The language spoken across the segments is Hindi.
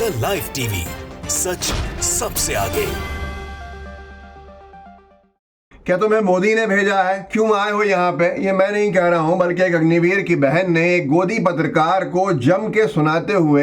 द लाइव टीवी, सच सबसे आगे। क्या तुम्हें मोदी ने भेजा है? क्यों आए हो यहाँ पे? ये मैं नहीं कह रहा हूँ, बल्कि एक अग्निवीर की बहन ने एक गोदी पत्रकार को जम के सुनाते हुए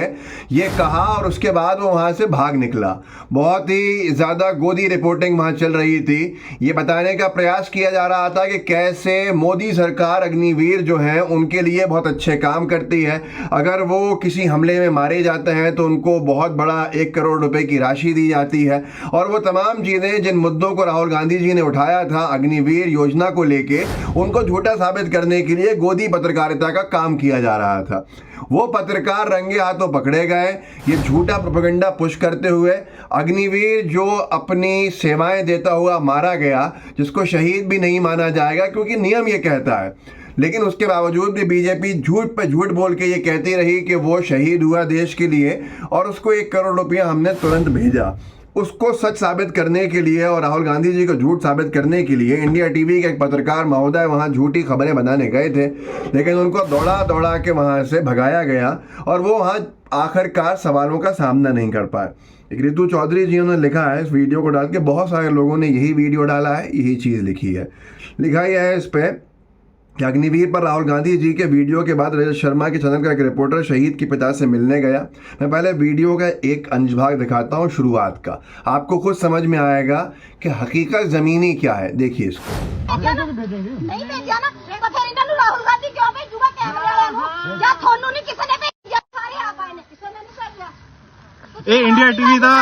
ये कहा और उसके बाद वो वहाँ से भाग निकला। बहुत ही ज़्यादा गोदी रिपोर्टिंग वहाँ चल रही थी। ये बताने का प्रयास किया जा रहा था कि कैसे मोदी सरकार अग्निवीर जो हैं उनके लिए बहुत अच्छे काम करती है। अगर वो किसी हमले में मारे जाते हैं तो उनको बहुत बड़ा 1 करोड़ रुपए की राशि दी जाती है। और वो तमाम चीज़ें जिन मुद्दों को राहुल गांधी जी ने उठाया था अग्निवीर योजना को लेके, उनको झूठा साबित करने के लिए गोदी पत्रकारिता का काम किया जा रहा था। वो पत्रकार रंगे हाथों पकड़े गए ये झूठा प्रोपेगेंडा पुश करते हुए। अग्निवीर जो अपनी सेवाएं देता हुआ मारा गया, जिसको शहीद भी नहीं माना जाएगा क्योंकि नियम ये कहता है, लेकिन उसके बावजूद भी बीजेपी झूठ पे झूठ बोल के ये कहती रही कि वो शहीद हुआ देश के लिए और उसको 1 करोड़ रुपया हमने तुरंत भेजा। उसको सच साबित करने के लिए और राहुल गांधी जी को झूठ साबित करने के लिए इंडिया टीवी के एक पत्रकार महोदय वहां झूठी खबरें बनाने गए थे, लेकिन उनको दौड़ा दौड़ा के वहां से भगाया गया और वो वहां आखिरकार सवालों का सामना नहीं कर पाए। एक रितु चौधरी जी ने लिखा है इस वीडियो को डाल के, बहुत सारे लोगों ने यही वीडियो डाला है, यही चीज़ लिखी है। लिखा यह है इस पर कि अग्निवीर पर राहुल गांधी जी के वीडियो के बाद रजत शर्मा के चैनल का एक रिपोर्टर शहीद के पिता से मिलने गया। मैं पहले वीडियो का एक अंश भाग दिखाता हूं शुरुआत का, आपको खुद समझ में आएगा कि हकीकत जमीनी क्या है। देखिए इसको। इंडिया टीवी का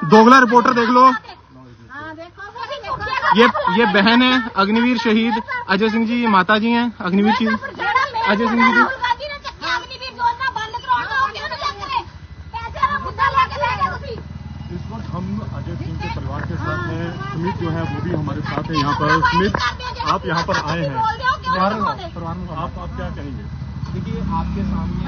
दोगला रिपोर्टर देख लो। ये बहन है अग्निवीर शहीद अजय सिंह जी, माता जी हैं अग्निवीर शहीद अजय सिंह जी। इस वक्त हम अजय सिंह के परिवार के साथ हैं। सुमित जो है वो भी हमारे साथ है यहाँ पर। सुमित, आप यहाँ पर आए हैं, आप क्या कहेंगे? देखिए आपके सामने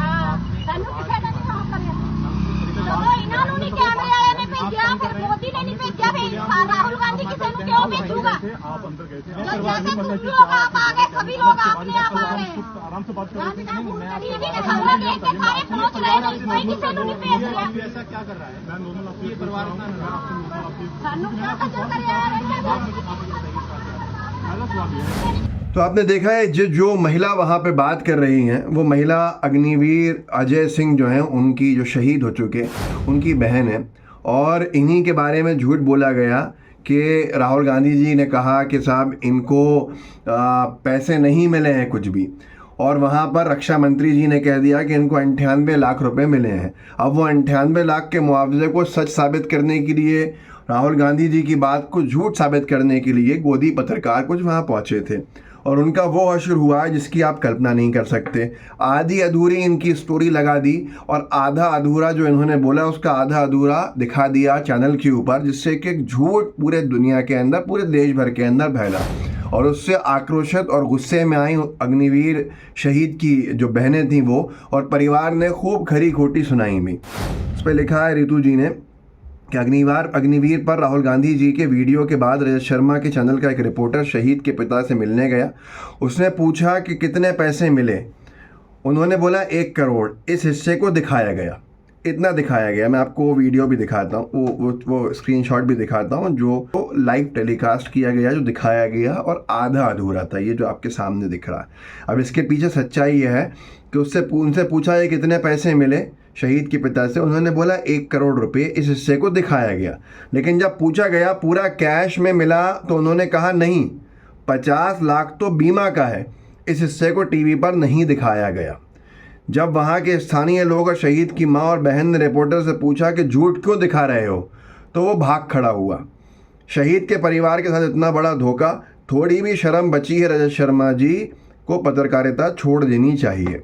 राहुल गांधी की सेना क्यों भेजूंगा? आप अंदर गए थे, आराम से बात करें। ऐसा क्या कर रहा है? मैं नॉर्मल आपके परिवार तो आपने देखा है जो महिला वहाँ पे बात कर रही हैं, वो महिला अग्निवीर अजय सिंह जो हैं उनकी, जो शहीद हो चुके, उनकी बहन है। और इन्हीं के बारे में झूठ बोला गया कि राहुल गांधी जी ने कहा कि साहब इनको पैसे नहीं मिले हैं कुछ भी, और वहाँ पर रक्षा मंत्री जी ने कह दिया कि इनको 98 लाख रुपए मिले हैं। अब वो 98 लाख के मुआवजे को सच साबित करने के लिए, राहुल गांधी जी की बात को झूठ साबित करने के लिए गोदी पत्रकार कुछ वहाँ पहुँचे थे और उनका वो अशर हुआ है जिसकी आप कल्पना नहीं कर सकते। आधी अधूरी इनकी स्टोरी लगा दी और आधा अधूरा जो इन्होंने बोला उसका आधा अधूरा दिखा दिया चैनल के ऊपर, जिससे कि झूठ पूरे दुनिया के अंदर, पूरे देश भर के अंदर फैला। और उससे आक्रोशित और गुस्से में आई अग्निवीर शहीद की जो बहनें थीं वो, और परिवार ने खूब खरी खोटी सुनाई भी। इस पर लिखा है रितु जी ने कि अग्निवीर पर राहुल गांधी जी के वीडियो के बाद रजत शर्मा के चैनल का एक रिपोर्टर शहीद के पिता से मिलने गया। उसने पूछा कि कितने पैसे मिले। उन्होंने बोला 1 करोड़। इस हिस्से को दिखाया गया, इतना दिखाया गया। मैं आपको वो वीडियो भी दिखाता हूँ, वो स्क्रीनशॉट भी दिखाता हूँ जो लाइव टेलीकास्ट किया गया, जो दिखाया गया, और आधा अधूरा था ये जो आपके सामने दिख रहा है। अब इसके पीछे सच्चाई ये है कि उनसे पूछा ये कितने पैसे मिले शहीद के पिता से। उन्होंने बोला 1 करोड़ रुपए। इस हिस्से को दिखाया गया, लेकिन जब पूछा गया पूरा कैश में मिला तो उन्होंने कहा नहीं, 50 लाख तो बीमा का है। इस हिस्से को टीवी पर नहीं दिखाया गया। जब वहाँ के स्थानीय लोग और शहीद की माँ और बहन ने रिपोर्टर से पूछा कि झूठ क्यों दिखा रहे हो, तो वो भाग खड़ा हुआ। शहीद के परिवार के साथ इतना बड़ा धोखा, थोड़ी भी शर्म बची है रजत शर्मा जी को पत्रकारिता छोड़ देनी चाहिए।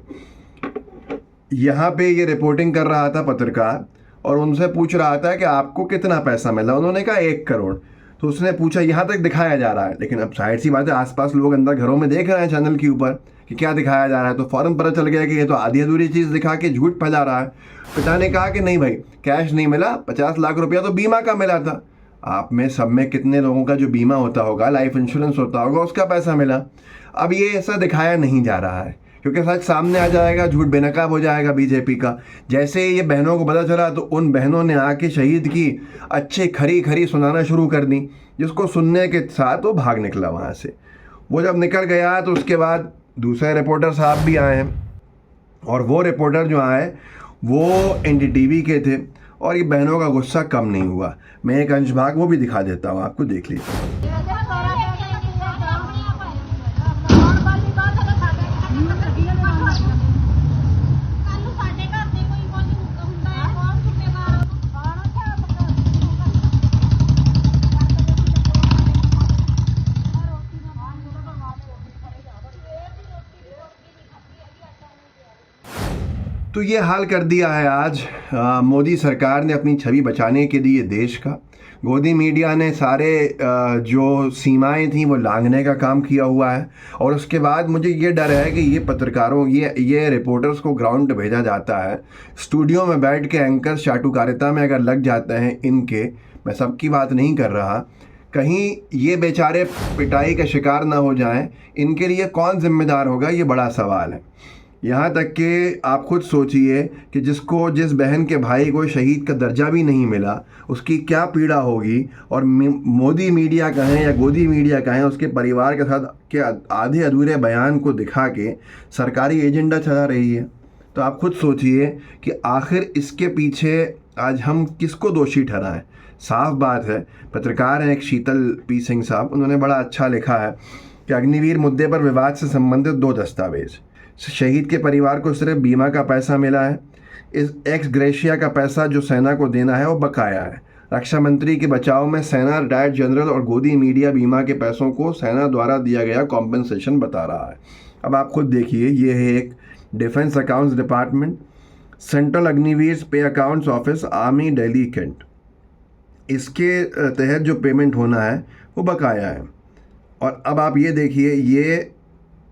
यहाँ पे ये रिपोर्टिंग कर रहा था पत्रकार और उनसे पूछ रहा था कि आपको कितना पैसा मिला। उन्होंने कहा 1 करोड़। तो उसने पूछा, यहाँ तक दिखाया जा रहा है, लेकिन अब जाहिर सी बात है आसपास लोग अंदर घरों में देख रहे हैं चैनल के ऊपर कि क्या दिखाया जा रहा है, तो फ़ौरन पता चल गया कि ये तो आधी अधूरी चीज़ दिखा के झूठ फैला रहा है। पिता ने कहा कि नहीं भाई, कैश नहीं मिला, 50 लाख रुपया तो बीमा का मिला था। आप में सब में कितने लोगों का जो बीमा होता होगा, लाइफ इंश्योरेंस होता होगा, उसका पैसा मिला। अब ये ऐसा दिखाया नहीं जा रहा है क्योंकि सच सामने आ जाएगा, झूठ बेनकाब हो जाएगा बीजेपी का। जैसे ही ये बहनों को पता चला तो उन बहनों ने आके शहीद की अच्छी खरी खरी सुनाना शुरू कर दी, जिसको सुनने के साथ वो भाग निकला वहाँ से। वो जब निकल गया तो उसके बाद दूसरे रिपोर्टर साहब भी आए हैं, और वो रिपोर्टर जो आए वो NDTV के थे, और ये बहनों का गुस्सा कम नहीं हुआ। मैं एक अंश भाग वो भी दिखा देता हूँ आपको, देख लीजिए। तो ये हाल कर दिया है आज मोदी सरकार ने अपनी छवि बचाने के लिए देश का। गोदी मीडिया ने सारे जो सीमाएं थी वो लांघने का काम किया हुआ है, और उसके बाद मुझे ये डर है कि ये पत्रकारों ये रिपोर्टर्स को ग्राउंड पे भेजा जाता है, स्टूडियो में बैठ के एंकर चाटुकारिता में अगर लग जाते हैं इनके, मैं सबकी बात नहीं कर रहा, कहीं ये बेचारे पिटाई का शिकार ना हो जाएं, इनके लिए कौन जिम्मेदार होगा, ये बड़ा सवाल है। यहाँ तक कि आप खुद सोचिए कि जिस बहन के भाई को शहीद का दर्जा भी नहीं मिला, उसकी क्या पीड़ा होगी, और मोदी मीडिया कहें या गोदी मीडिया कहें, उसके परिवार के साथ के आधे अधूरे बयान को दिखा के सरकारी एजेंडा चला रही है। तो आप खुद सोचिए कि आखिर इसके पीछे आज हम किसको दोषी ठहराएं। साफ बात है, पत्रकार हैं एक शीतल पी सिंह साहब, उन्होंने बड़ा अच्छा लिखा है कि अग्निवीर मुद्दे पर विवाद से संबंधित 2 दस्तावेज, शहीद के परिवार को सिर्फ बीमा का पैसा मिला है, इस एक्स ग्रेशिया का पैसा जो सेना को देना है वो बकाया है। रक्षा मंत्री के बचाव में सेना, रिटायर्ड जनरल और गोदी मीडिया बीमा के पैसों को सेना द्वारा दिया गया कॉम्पेंसेशन बता रहा है। अब आप खुद देखिए, ये है एक defence accounts department, central Agniveer pay accounts office, army Delhi cantt, इसके तहत जो पेमेंट होना है वो बकाया है। और अब आप ये देखिए, ये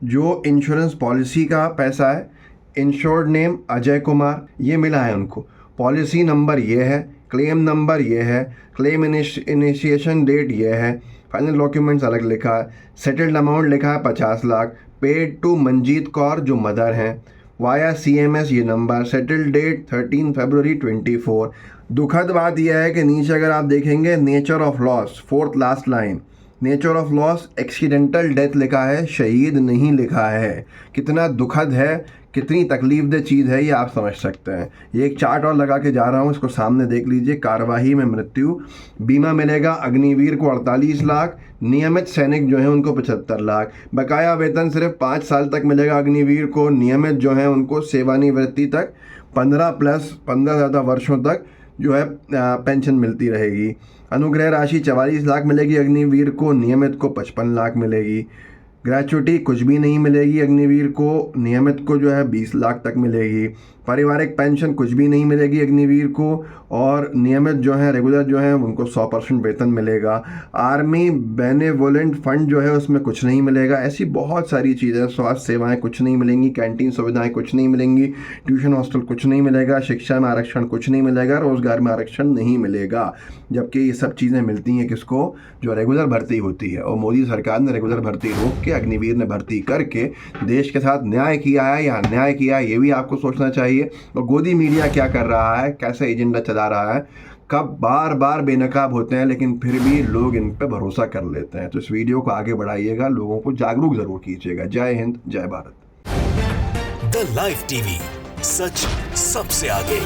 जो इंश्योरेंस पॉलिसी का पैसा है, इंश्योर्ड नेम अजय कुमार, ये मिला है उनको, पॉलिसी नंबर ये है, क्लेम नंबर ये है, क्लेम इनिशिएशन डेट ये है, फाइनल डॉक्यूमेंट्स अलग लिखा है, सेटल्ड अमाउंट लिखा है 50 लाख, पेड टू मंजीत कौर जो मदर हैं, वाया CMS ये नंबर, सेटल्ड डेट 13 फरवरी 24। दुखद बात यह है कि नीचे अगर आप देखेंगे nature of loss, 4th last line, nature of loss accidental death लिखा है, शहीद नहीं लिखा है। कितना दुखद है, कितनी तकलीफदेह चीज़ है, ये आप समझ सकते हैं। ये एक चार्ट और लगा के जा रहा हूँ, इसको सामने देख लीजिए। कार्यवाही में मृत्यु, बीमा मिलेगा अग्निवीर को 48 लाख, नियमित सैनिक जो हैं उनको 75 लाख, बकाया वेतन सिर्फ 5 साल तक मिलेगा अग्निवीर को, नियमित जो हैं उनको सेवानिवृत्ति तक 15 ज़्यादा वर्षों तक जो है पेंशन मिलती रहेगी। अनुग्रह राशि 44 लाख मिलेगी अग्निवीर को, नियमित को 55 लाख मिलेगी। ग्रेचुटी कुछ भी नहीं मिलेगी अग्निवीर को, नियमित को जो है 20 लाख तक मिलेगी। पारिवारिक पेंशन कुछ भी नहीं मिलेगी अग्निवीर को, और नियमित जो है रेगुलर जो है उनको 100% वेतन मिलेगा। आर्मी बेनेवोलेंट फंड जो है उसमें कुछ नहीं मिलेगा। ऐसी बहुत सारी चीज़ें, स्वास्थ्य सेवाएं कुछ नहीं मिलेंगी, कैंटीन सुविधाएं कुछ नहीं मिलेंगी, ट्यूशन हॉस्टल कुछ नहीं मिलेगा, शिक्षा में आरक्षण कुछ नहीं मिलेगा, रोज़गार में आरक्षण नहीं मिलेगा। जबकि ये सब चीज़ें मिलती हैं किसको, जो रेगुलर भर्ती होती है। और मोदी सरकार ने रेगुलर भर्ती रोक के अग्निवीर ने भर्ती करके देश के साथ न्याय किया है या अन्याय किया है, ये भी आपको सोचना चाहिए। और गोदी मीडिया क्या कर रहा है, कैसे एजेंडा चला रहा है, कब बार बार बेनकाब होते हैं लेकिन फिर भी लोग इन पे भरोसा कर लेते हैं। तो इस वीडियो को आगे बढ़ाइएगा, लोगों को जागरूक जरूर कीजिएगा। जय हिंद, जय भारत। द लाइव टीवी, सच सबसे आगे।